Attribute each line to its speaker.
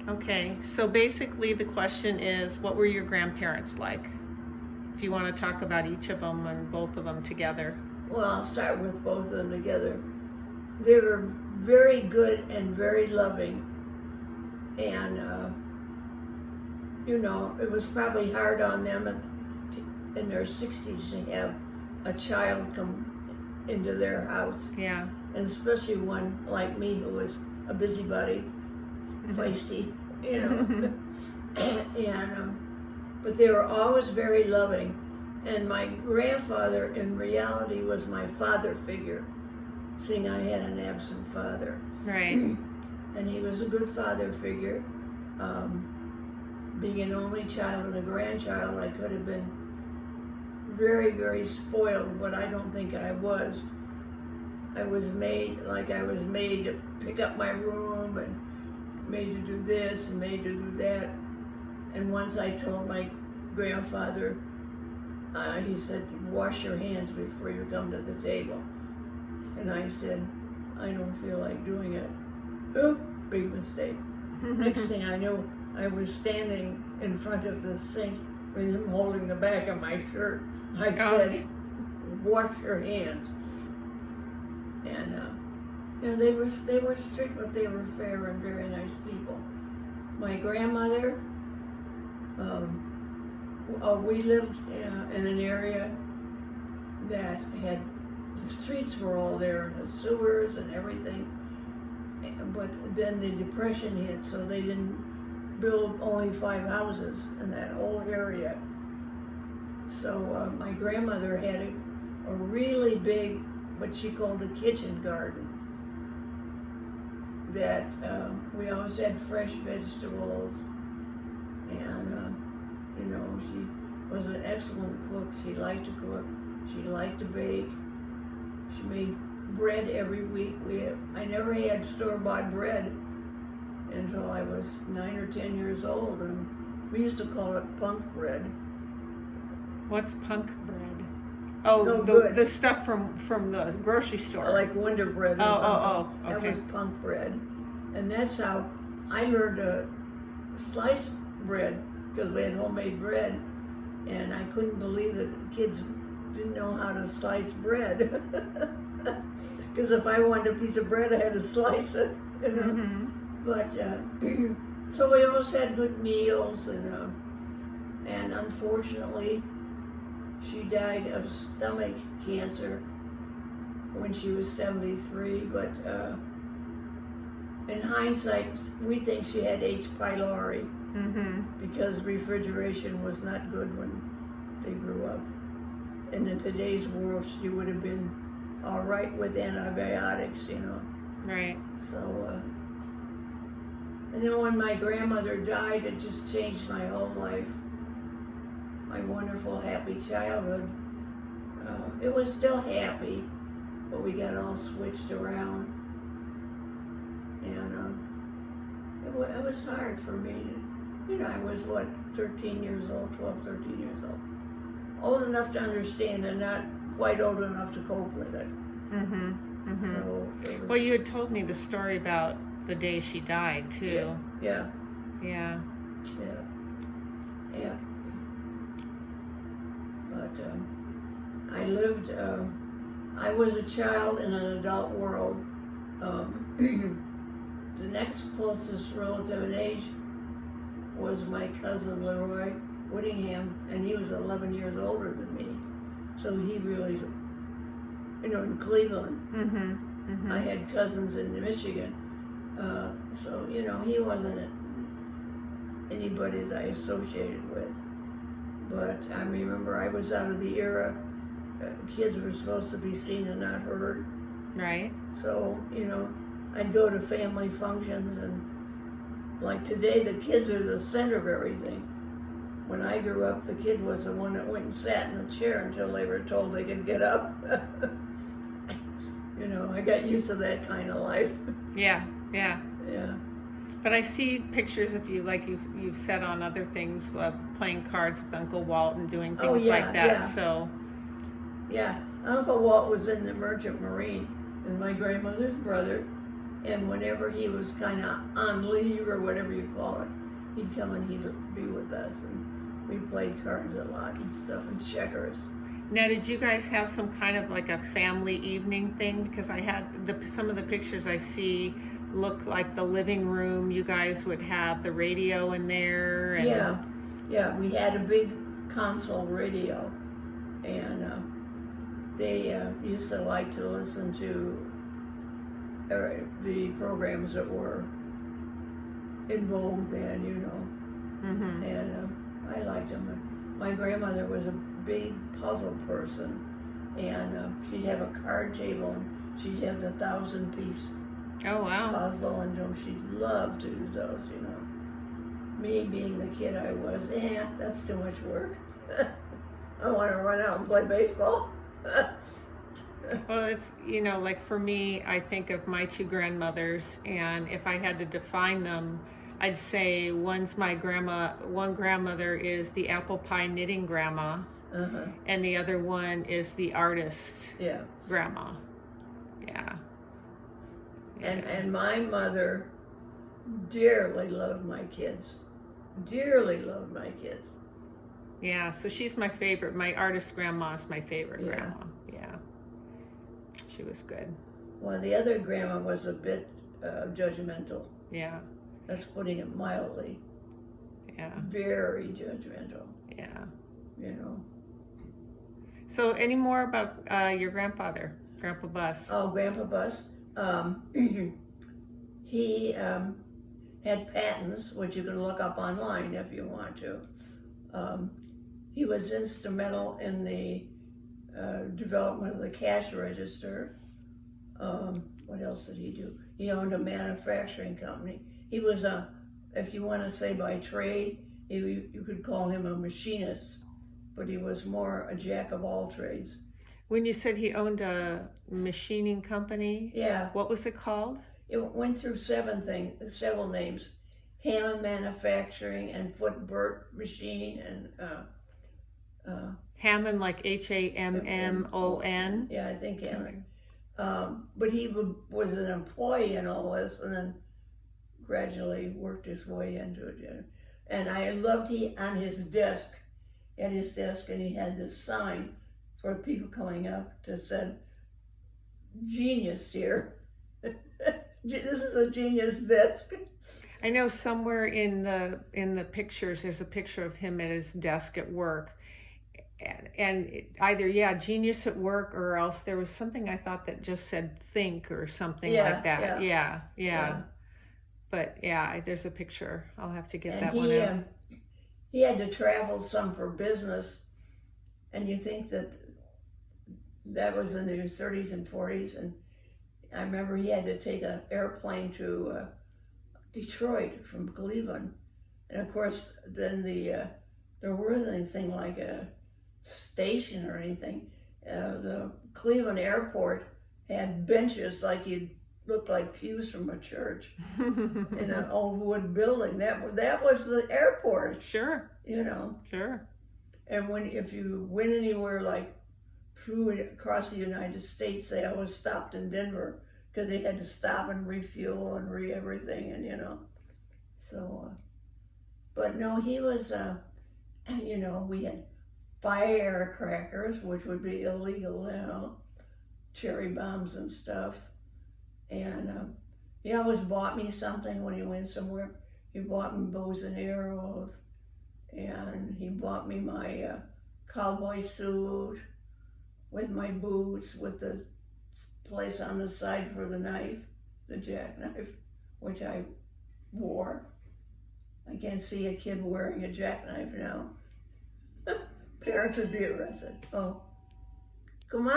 Speaker 1: Okay, so basically the question is, what were your grandparents like? If you want to talk about each of them and both of them together.
Speaker 2: Well, I'll start with both of them together. They were very good and very loving. And, it was probably hard on them in their 60s to have a child come into their house.
Speaker 1: Yeah.
Speaker 2: And especially one like me who was a busybody, feisty, but they were always very loving. And my grandfather, in reality, was my father figure, seeing I had an absent father.
Speaker 1: Right.
Speaker 2: And he was a good father figure. Being an only child and a grandchild, I could have been very, very spoiled, but I don't think I was. I was made to pick up my room and made to do this and made to do that. And once I told my grandfather, he said, wash your hands before you come to the table. And I said, I don't feel like doing it. Oh, big mistake. Next thing I knew, I was standing in front of the sink with him holding the back of my shirt. I said, wash your hands. And they were strict, but they were fair and very nice people. My grandmother, we lived in an area that had, the streets were all there, and the sewers and everything. But then the Depression hit, so they didn't build only 5 houses in that whole area. So my grandmother had a really big, what she called a kitchen garden, that we always had fresh vegetables, and she was an excellent cook. She liked to cook, she liked to bake, she made bread every week. I never had store-bought bread until I was 9 or 10 years old, and we used to call it punk bread.
Speaker 1: What's punk bread? Oh,
Speaker 2: No,
Speaker 1: the stuff from the grocery store.
Speaker 2: Like Wonder Bread or something.
Speaker 1: Okay.
Speaker 2: That was punk bread. And that's how I learned to slice bread, because we had homemade bread, and I couldn't believe that kids didn't know how to slice bread. Because if I wanted a piece of bread, I had to slice it. But so we always had good meals, and unfortunately, she died of stomach cancer when she was 73. But in hindsight, we think she had H. pylori, because refrigeration was not good when they grew up. And in today's world, she would have been all right with antibiotics,
Speaker 1: Right.
Speaker 2: So, and then when my grandmother died, it just changed my whole life. My wonderful, happy childhood. It was still happy, but we got all switched around. And it was hard for me. I was, 13 years old, 12, 13 years old. Old enough to understand and not quite old enough to cope with it. So
Speaker 1: well, you had told me the story about the day she died, too.
Speaker 2: Yeah. But I lived, I was a child in an adult world. The next closest relative in age was my cousin Leroy Whittingham, and he was 11 years older than me. So he really, in Cleveland. I had cousins in Michigan. So, he wasn't anybody that I associated with. But I remember I was out of the era, kids were supposed to be seen and not heard.
Speaker 1: Right.
Speaker 2: So, I'd go to family functions, and like today, the kids are the center of everything. When I grew up, the kid was the one that went and sat in the chair until they were told they could get up. I got used to that kind of life.
Speaker 1: Yeah.
Speaker 2: Yeah.
Speaker 1: But I see pictures of you, like you've said on other things, playing cards with Uncle Walt and doing things like that.
Speaker 2: Yeah.
Speaker 1: So.
Speaker 2: Yeah, Uncle Walt was in the Merchant Marine, and my grandmother's brother And whenever he was kind of on leave or whatever you call it, he'd come and he'd be with us, and we played cards a lot and stuff, and checkers.
Speaker 1: Now, did you guys have some kind of like a family evening thing? Because I had some of the pictures I see look like the living room. You guys would have the radio in there. And
Speaker 2: Yeah, we had a big console radio, and they used to like to listen to the programs that were in vogue then, you know.
Speaker 1: Mm-hmm.
Speaker 2: And I liked them. My grandmother was a big puzzle person, and she'd have a card table, and she'd have the 1,000-piece
Speaker 1: Oh, wow.
Speaker 2: puzzle, and she'd love to do those, you know. Me being the kid I was, that's too much work. I want to run out and play baseball.
Speaker 1: Well, it's, you know, like for me, I think of my two grandmothers, and if I had to define them, I'd say one grandmother is the apple pie knitting grandma, and the other one is the artist grandma. Yeah.
Speaker 2: And my mother dearly loved my kids. Dearly loved my kids.
Speaker 1: Yeah, so she's my favorite. My artist grandma is my favorite grandma. Yeah. She was good.
Speaker 2: Well, the other grandma was a bit judgmental.
Speaker 1: Yeah.
Speaker 2: That's putting it mildly.
Speaker 1: Yeah.
Speaker 2: Very judgmental.
Speaker 1: Yeah.
Speaker 2: You know.
Speaker 1: So, any more about your grandfather, Grandpa Bus?
Speaker 2: Oh, Grandpa Bus. He had patents, which you can look up online if you want to. He was instrumental in the development of the cash register. What else did he do? He owned a manufacturing company. He was if you want to say by trade, you could call him a machinist, but he was more a jack of all trades.
Speaker 1: When you said he owned a machining company, what was it called?
Speaker 2: It went through several names: Hammond Manufacturing and Footbert Machine, and
Speaker 1: Hammond, like Hammon.
Speaker 2: Yeah, I think Hammond. But he was an employee in all this, and then gradually worked his way into it. And I loved on his desk, and he had this sign for people coming up that said, "Genius here." This is a genius desk.
Speaker 1: I know somewhere in the pictures, there's a picture of him at his desk at work, and either genius at work, or else there was something I thought that just said think or something like that. Yeah. But there's a picture. I'll have to get that one out.
Speaker 2: He had to travel some for business, and you think that was in the 30s and 40s, and I remember he had to take an airplane to Detroit from Cleveland, and of course then there wasn't anything like a station or anything. The Cleveland airport had benches like you'd look like pews from a church in an old wood building. That was the airport.
Speaker 1: Sure.
Speaker 2: You know.
Speaker 1: Sure.
Speaker 2: And if you went anywhere like flew across the United States, they always stopped in Denver because they had to stop and refuel and everything, and you know. So, but no, he was. You know, we had firecrackers, which would be illegal, you know, cherry bombs and stuff. And he always bought me something when he went somewhere. He bought me bows and arrows, and he bought me my cowboy suit with my boots, with the place on the side for the knife, the jackknife, which I wore. I can't see a kid wearing a jackknife now. Parents would be arrested. Oh, come on.